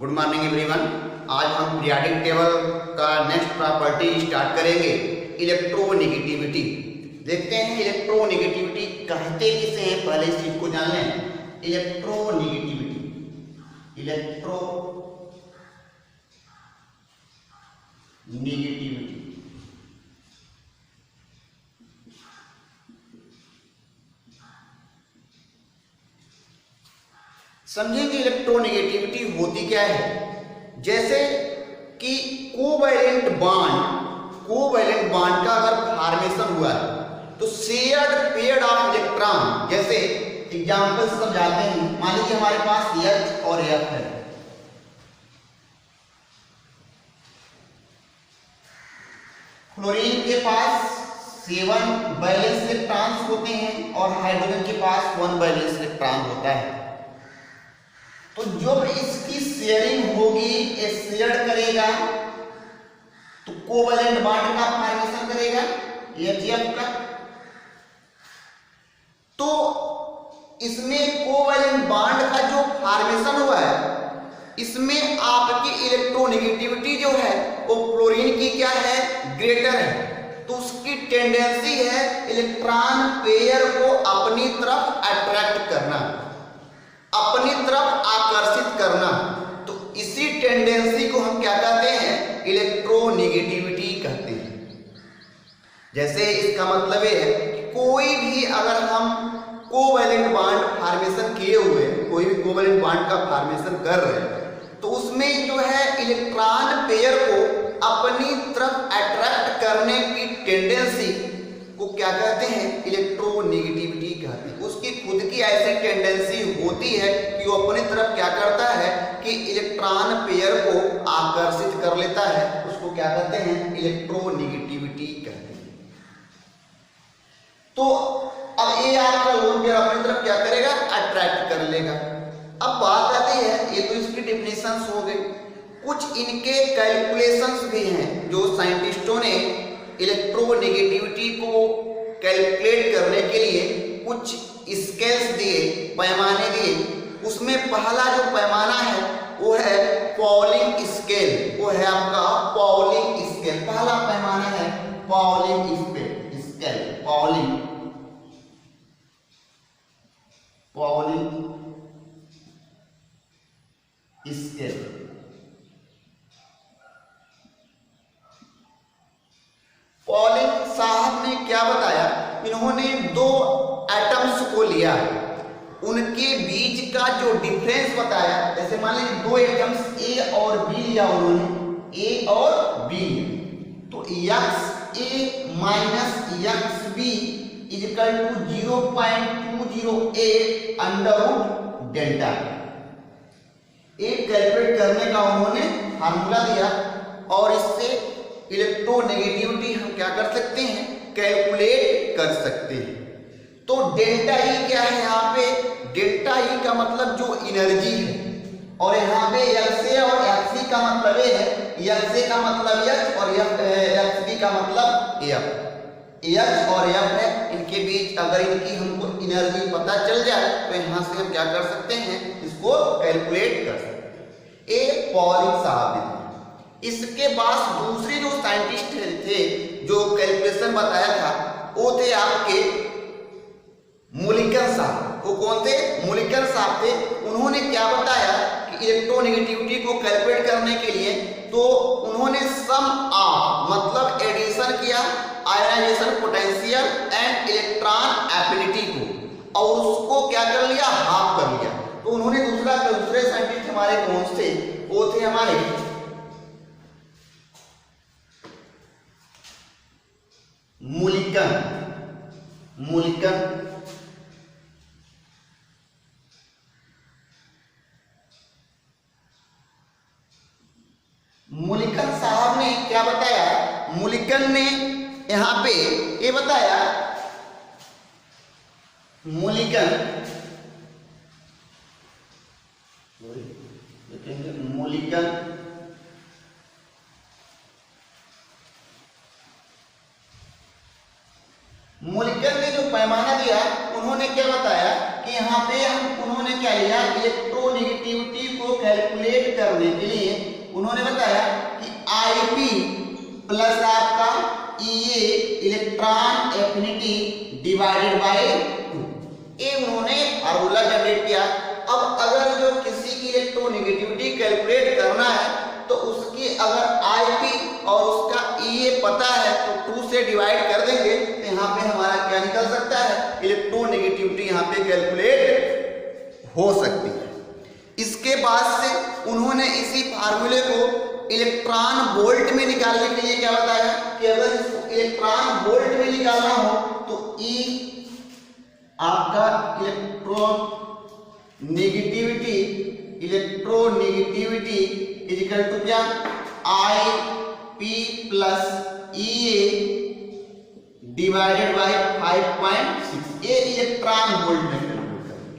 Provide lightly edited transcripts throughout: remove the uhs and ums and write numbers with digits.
Good morning everyone. आज हम periodic table का नेक्स्ट प्रॉपर्टी स्टार्ट करेंगे, इलेक्ट्रोनेगेटिविटी। देखते हैं इलेक्ट्रोनेगेटिविटी कहते किसे हैं, पहले इस चीज को जान लें। इलेक्ट्रोनेगेटिविटी समझेंगे इलेक्ट्रोनेगेटिविटी होती क्या है। जैसे कि कोवैलेंट बॉन्ड का अगर फॉर्मेशन हुआ है तो शेयर्ड पेयर ऑफ इलेक्ट्रॉन, जैसे एग्जांपल समझाते हैं। मान लीजिए हमारे पास H और F है। क्लोरीन के पास 7 बैलेंस इलेक्ट्रॉन्स होते हैं और हाइड्रोजन के पास 1 बैलेंस इलेक्ट्रॉन होता है। तो जब इसकी शेयरिंग होगी, ये शेयर करेगा तो कोवैलेंट बॉन्ड का फॉर्मेशन करेगा HF का। तो इसमें कोवैलेंट बॉन्ड का जो फॉर्मेशन हुआ है, इसमें आपकी इलेक्ट्रोनेगेटिविटी जो है वो क्लोरीन की क्या है, ग्रेटर है। तो उसकी टेंडेंसी है इलेक्ट्रॉन पेयर को अपनी तरफ अट्रैक्ट करना, अपनी तरफ आकर्षित करना। तो इसी टेंडेंसी को हम क्या कहते हैं, इलेक्ट्रोनेगेटिविटी कहते हैं। जैसे इसका मतलब है कि कोई भी अगर हम कोवैलेंट बॉन्ड फॉर्मेशन किए हुए, कोई भी कोवैलेंट बॉन्ड का फॉर्मेशन कर रहे हैं, तो उसमें जो है इलेक्ट्रॉन पेयर को अपनी तरफ अट्रैक्ट करने की टेंडेंसी को क्या कहते हैं, इलेक्ट्रोनेगेटिविटी कहते हैं। उसकी खुद की ऐसी टेंडेंसी होती है कि वो अपनी तरफ क्या करता है कि इलेक्ट्रॉन पेयर को आकर्षित कर लेता है। उसको क्या कहते हैं, इलेक्ट्रोनेगेटिविटी कहते हैं। तो अब ये आपका लोन पेयर अपनी तरफ क्या करेगा, अट्रैक्ट कर लेगा। अब बात आती है, ये तो इसकी डेफिनेशंस हो गई। कुछ इनके कैलकुलेशंस भी हैं जो साइंटिस्टों ने इलेक्ट्रोनेगेटिविटी को कैलकुलेट करने के लिए कुछ स्केल्स दिए, पैमाने दिए। उसमें पहला जो पैमाना है वो है पॉलिंग स्केल, वो है आपका पॉलिंग स्केल। पहला पैमाना है polling scale, polling scale. Polling साहब ने क्या बताया, इन्होंने 2 एटम्स को लिया, उनके बीच का जो डिफरेंस बताया। जैसे मान लीजिए 2 एटम्स A और B लिया उन्होंने, A और B। तो XA minus XB equal to 0.208 under root delta. एक कैलकुलेट करने का उन्होंने फार्मूला दिया और इससे इलेक्ट्रोनेगेटिविटी हम क्या कर सकते हैं, कैलकुलेट कर सकते हैं। तो डेल्टा ई क्या है, यहाँ पे डेल्टा ई का मतलब जो एनर्जी है, और यहाँ पे XA और XC का मतलब ये है, XA का मतलब H और XB का मतलब F। H और F है, इनके बीच अगर इनकी हमको एनर्जी पता चल जाए तो यहाँ से हम क्या कर सकते हैं, इसको कैलकुलेट कर सकते हैं। ये पॉलिंग साहब ने। इसके बाद दूसरे जो साइंटिस्ट थे जो कैलकुलेशन बताया था, वो थे आपके मुलिकन साहब। वो कौन थे, मुलिकन साहब थे। उन्होंने क्या बताया कि इलेक्ट्रोनेगेटिविटी को कैलकुलेट करने के लिए तो उन्होंने सम ऑफ मतलब एडिशन किया ionisation potential and electron affinity को, और उसको क्या कर लिया, हाफ कर लिया। तो उन्होंने दूसरे साइंटिस्ट हमारे कौन थे, वो थे हमारे मुलिकन। मुलिकन साहब ने क्या बताया, मुलिकन ने यहां पे ये बताया, मुलिकन ने जो पैमाना दिया, उन्होंने क्या बताया कि यहाँ पे उन्होंने क्या लिया, इलेक्ट्रोनेगेटिविटी को कैलकुलेट करने करने के लिए उन्होंने बताया कि Ip प्लस आपका Ea electron affinity divided by 2, ये उन्होंने फार्मूला जनरेट किया। अब अगर जो किसी की इलेक्ट्रोनेगेटिविटी कैलकुलेट करना है तो उसकी अगर Ip और उसका Ea पता है तो 2 से डिवाइड कर देंगे तो यहाँ पे हमारा क्या निकल सकता है, इलेक्ट्रोनेगेटिविटी यहाँ पे कैलकुलेट हो सकती है। इसके बाद से उन्होंने इसी फार्मूले को इलेक्ट्रॉन वोल्ट में निकालने के लिए क्या बताया कि अगर इसको इलेक्ट्रॉन वोल्ट में निकालना हो तो E आपका इलेक्ट्रोनेगेटिविटी इज इक्वल टू क्या, Ip plus Ea divided bye 5.6, ये इलेक्ट्रॉन वोल्ट में कैलकुलेट करना है।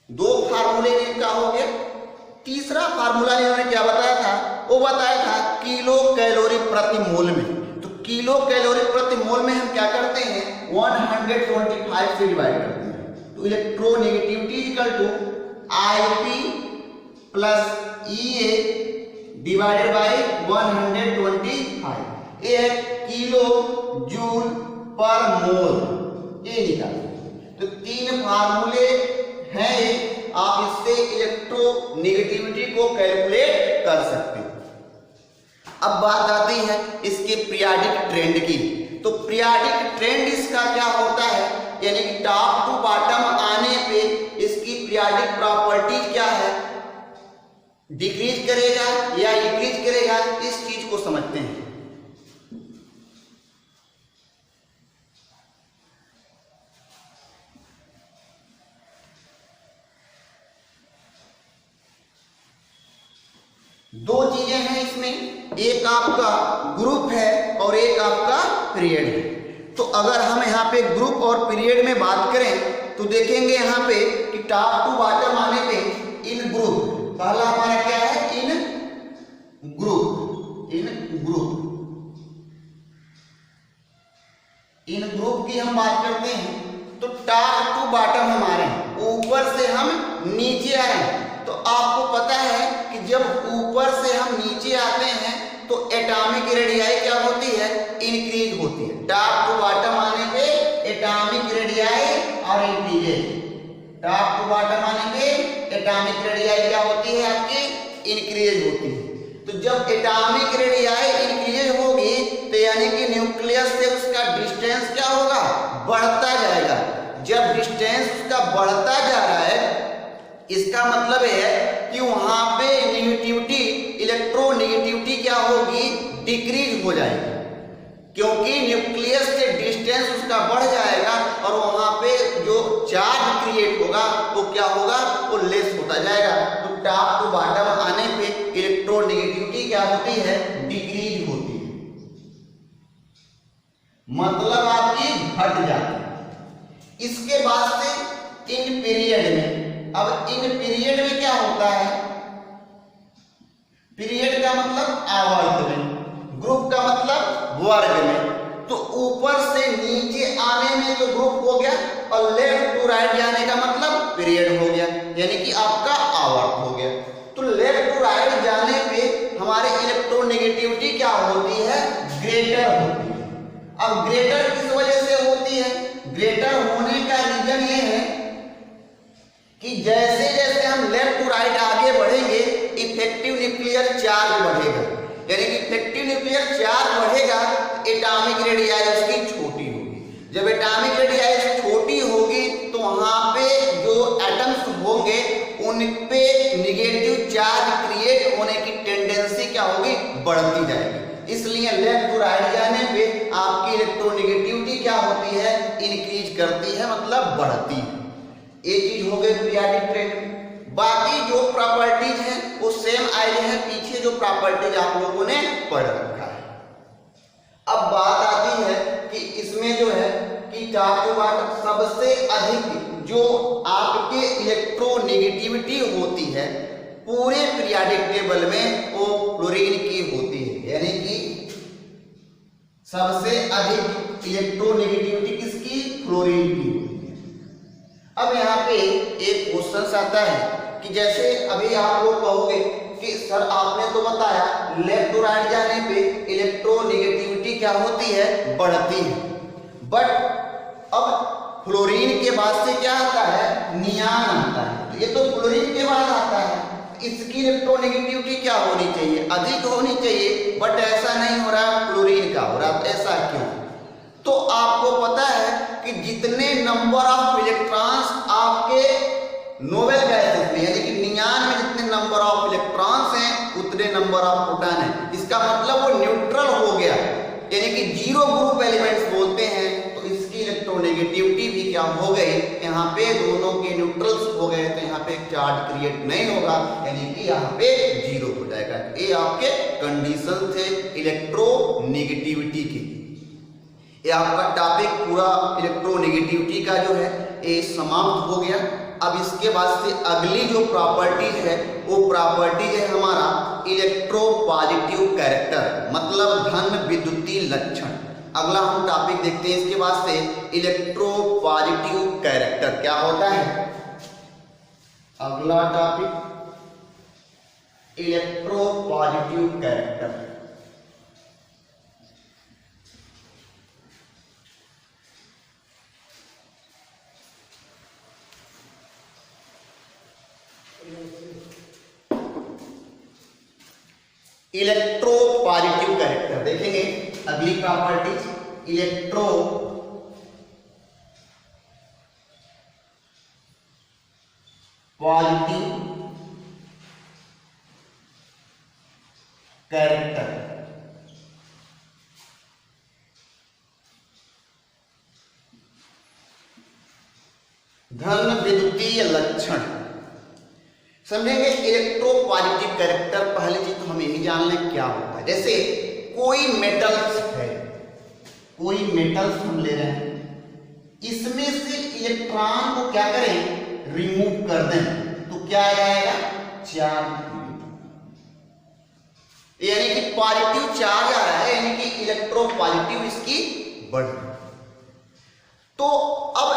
2 फार्मूले इनका हो गया। तीसरा फार्मूला इन्होंने क्या बताया था, वो बताया था किलो कैलोरी प्रति मोल में। तो किलो कैलोरी प्रति मोल में हम क्या करते हैं, 125 से डिवाइड करते हैं। तो electronegativity equal to Ip plus Ea divided by 125, ये है किलो जूल पर मोल, ये निकालें। तो 3 फार्मूले हैं, आप इससे इलेक्ट्रोनेगेटिविटी को कैलकुलेट कर सकते हैं। अब बात आती है इसके पीरियोडिक ट्रेंड की। तो पीरियोडिक ट्रेंड इसका क्या होता है, यानी कि टॉप टू बॉटम आने पे इसकी पीरियोडिक प्रॉपर्टी क्या है, डिक्रीज करेगा या इंक्रीज करेगा, इस चीज को समझते हैं। दो चीजें हैं इसमें, एक आपका ग्रुप है और एक आपका पीरियड है। तो अगर हम यहाँ पे ग्रुप और पीरियड में बात करें तो देखेंगे यहाँ पे कि टॉप टू बॉटम आने पे इन ग्रुप, पहला हमारा क्या है, इन ग्रुप की हम बात करते हैं। तो टॉप टू बॉटम हमारे ऊपर से हम नीचे आ रहे हैं। तो आपको पता है कि जब ऊपर से हम नीचे आते हैं तो एटॉमिक रेडियाई क्या होती है, इंक्रीज होती है। टॉप टू बॉटम आने पे एटॉमिक रेडियाई और इंक्रीज, टॉप टू बॉटम आने पे एटॉमिक रेडियाई क्या होती है आपकी, इंक्रीज होती है। तो जब एटॉमिक रेडियाई इंक्रीज होगी तो यानी कि न्यूक्लियस से उसका डिस्टेंस क्या होगा, बढ़ता जाएगा। जब डिस्टेंस उसका बढ़ता जा रहा है इसका मतलब है कि वहां पे नेगेटिविटी, इलेक्ट्रोनेगेटिविटी क्या होगी, डिक्रीज हो जाएगी, क्योंकि न्यूक्लियस से डिस्टेंस उसका बढ़ जाएगा और वहां पे जो चार्ज क्रिएट होगा वो क्या होगा, वो लेस होता जाएगा। तो टॉप टू बॉटम आने पे इलेक्ट्रोनेगेटिविटी क्या होती है, डिक्रीज होती है, मतलब आपकी घट जाती है। इसके बाद से इन पीरियड में, अब इन पीरियड में क्या होता है, पीरियड का मतलब आवर्त में, ग्रुप का मतलब वर्ग में। तो ऊपर से नीचे आने में जो ग्रुप हो गया और लेफ्ट टू राइट जाने का मतलब पीरियड हो गया, यानी कि आपका आवर्त हो गया। तो लेफ्ट टू राइट जाने पे हमारे इलेक्ट्रोनेगेटिविटी क्या होती है, ग्रेटर होती है। अब ग्रेटर किस वजह से होती है, ग्रेटर होने का रीजन ये है कि जैसे जैसे हम लेफ्ट टू राइट आगे बढ़ेंगे इफेक्टिव न्यूक्लियर चार्ज बढ़ेगा, यानी कि इफेक्टिव न्यूक्लियर चार्ज बढ़ेगा, एटॉमिक रेडियाई उसकी छोटी होगी। जब एटॉमिक रेडियाई छोटी होगी तो वहां पे जो एटम्स होंगे उन पे नेगेटिव चार्ज क्रिएट होने की टेंडेंसी क्या होगी, बढ़ती जाएगी। इसलिए लेफ्ट टू राइट जाने पे आपकी इलेक्ट्रोनेगेटिविटी क्या होती है, इंक्रीज करती है, मतलब बढ़ती है। एक चीज हो गई पीरियोडिक ट्रेंड। बाकी जो प्रॉपर्टीज हैं वो सेम आई है, पीछे जो प्रॉपर्टीज आप लोगों ने पढ़ रखा है। अब बात आती है कि इसमें जो है कि टॉप टू बॉटम सबसे अधिक जो आपके इलेक्ट्रोनेगेटिविटी होती है पूरे पीरियोडिक टेबल में वो फ्लोरीन की होती है, यानी कि सबसे अधिक इलेक्ट्रोनेगेटिविटी किसकी, फ्लोरीन की होती है। अब यहाँ पे एक क्वेश्चन आता है कि जैसे अभी आप लोग कहोगे कि सर आपने तो बताया लेफ्ट टू राइट जाने पे इलेक्ट्रोनेगेटिविटी क्या होती है, बढ़ती है, बट अब फ्लोरीन के बाद से क्या आता है, नियान आता है। तो ये तो फ्लोरीन के बाद आता है, इसकी इलेक्ट्रोनेगेटिविटी क्या होनी चाहिए, अधिक होनी चाहिए, बट ऐसा नहीं हो रहा, फ्लोरीन का हो रहा। ऐसा क्यों? तो आपको पता है कि जितने नंबर ऑफ इलेक्ट्रॉन्स आपके नोबेल गैसेस में यानी कि नियान में जितने नंबर ऑफ इलेक्ट्रॉन्स हैं उतने नंबर ऑफ प्रोटॉन हैं। इसका मतलब वो न्यूट्रल हो गया, यानी कि जीरो ग्रुप एलिमेंट्स बोलते हैं। तो इसकी इलेक्ट्रोनेगेटिविटी भी क्या हो गई, यहाँ पे दोनों के न्यूट्रल्स हो गए, तो यहाँ पे एक चार्ज क्रिएट नहीं होगा, यानी कि यहाँ पे जीरो हो जाएगा। ये आपके कंडीशन थे इलेक्ट्रोनेगेटिविटी के। ये आपका टॉपिक पूरा इलेक्ट्रोनेगेटिविटी का जो है ये समाप्त हो गया। अब इसके बाद से अगली जो प्रॉपर्टीज है वो प्रॉपर्टीज है हमारा इलेक्ट्रोपॉजिटिव कैरेक्टर, मतलब धन विद्युतीय लक्षण। अगला हम टॉपिक देखते हैं इसके बाद से इलेक्ट्रोपॉजिटिव कैरेक्टर क्या होता है। अगला topic electropositive character. Electropositive character देखेंगे अगली प्रॉपर्टी इलेक्ट्रो पॉजिटिव कैरेक्टर। धन विद्युतीय लक्षण समझेंगे। इलेक्ट्रोपॉजिटिव कैरेक्टर पहली चीज तो हम यही जान लें क्या होता है। जैसे कोई मेटल्स है, कोई मेटल्स हम ले रहे हैं, इसमें से इलेक्ट्रॉन को क्या करें, रिमूव कर दें, तो क्या आएगा, चार्ज, यानी कि पॉजिटिव चार्ज आ रहा है, यानी कि इलेक्ट्रोपॉजिटिव इसकी बढ़। तो अब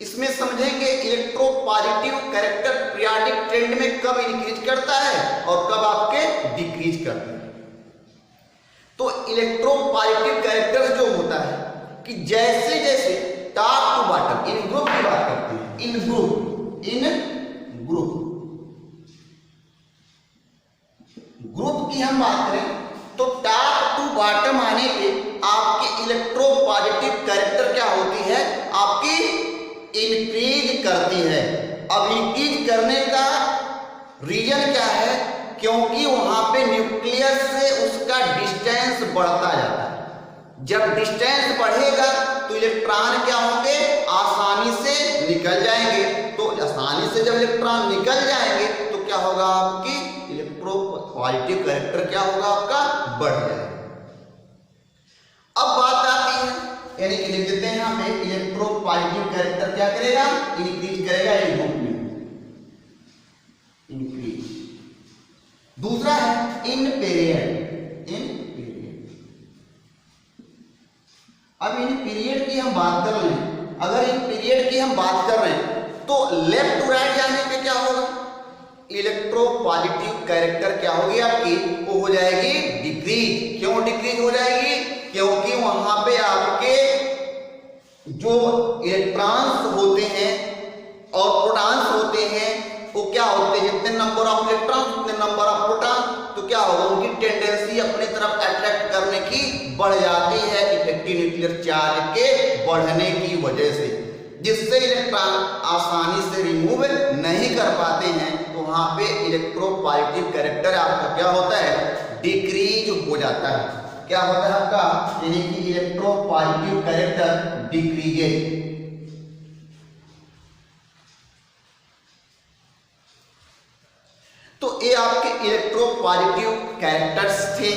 इसमें समझेंगे इलेक्ट्रोपॉजिटिव कैरेक्टर पीरियोडिक ट्रेंड में कब इंक्रीज करता है और कब आपके डिक्रीज करता है। तो इलेक्ट्रोपॉजिटिव कैरेक्टर जो होता है कि जैसे जैसे टॉप टू बॉटम, इन ग्रुप की बात करते हैं, इन ग्रुप की हम बात करें तो टॉप टू बॉटम आने पे आपके इलेक्ट्रोपॉजिटिव कैरेक्टर क्या होती है, आपकी इंक्रीज करती है। अब इंक्रीज करने का रीजन क्या है, क्योंकि वहां पे न्यूक्लियस से उसका डिस्टेंस बढ़ता जाता है। जब डिस्टेंस बढ़ेगा तो इलेक्ट्रॉन क्या होंगे, आसानी से निकल जाएंगे। तो आसानी से जब इलेक्ट्रॉन निकल जाएंगे तो क्या होगा, आपकी इलेक्ट्रोपॉजिटिव कैरेक्टर क्या होगा, आपका बढ़ जाएगा। अब बात आती है, यानी कि लिख देते हैं यहाँ पे इलेक्ट्रोपॉजिटिव कैरेक्टर क्या करेगा, इंक्रीज करेगा इन ग्रुप में, इंक्रीज। दूसरा है इन पीरियड। अब इन पीरियड की हम बात कर रहे हैं, अगर इन पीरियड की हम बात कर रहे हैं तो लेफ्ट टू राइट जाने पे क्या होगा, इलेक्ट्रोपॉजिटिव कैरेक्टर क्या होगी आपकी, वो हो जाएगी डिक्रीज। क्यों डिक्रीज हो जाएगी, क्योंकि वहां पे आपके जो इलेक्ट्रॉन्स होते हैं और प्रोटॉन्स होते हैं वो क्या होते हैं, जितने नंबर ऑफ इलेक्ट्रॉन उतने नंबर ऑफ प्रोटॉन, तो क्या होगा, उनकी टेंडेंसी अपनी तरफ अट्रैक्ट करने की बढ़ जाती है इफेक्टिव न्यूक्लियर चार्ज के बढ़ने की वजह से, जिससे इलेक्ट्रॉन आसानी से रिमूव नहीं कर पाते हैं। तो वहां पे इलेक्ट्रोपॉजिटिव कैरेक्टर आपका क्या होता है, डिक्रीज हो जाता है। क्या होता है आपका, यानी कि इलेक्ट्रोपॉजिटिव कैरेक्टर डिक्रीजेज। तो ये आपके इलेक्ट्रोपॉजिटिव कैरेक्टर्स थे,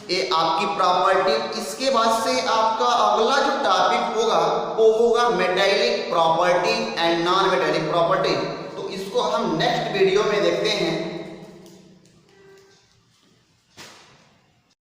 ये आपकी प्रॉपर्टी। इसके बाद से आपका अगला जो टॉपिक होगा वो होगा metallic property and non metallic property. तो इसको हम नेक्स्ट वीडियो में देखते हैं।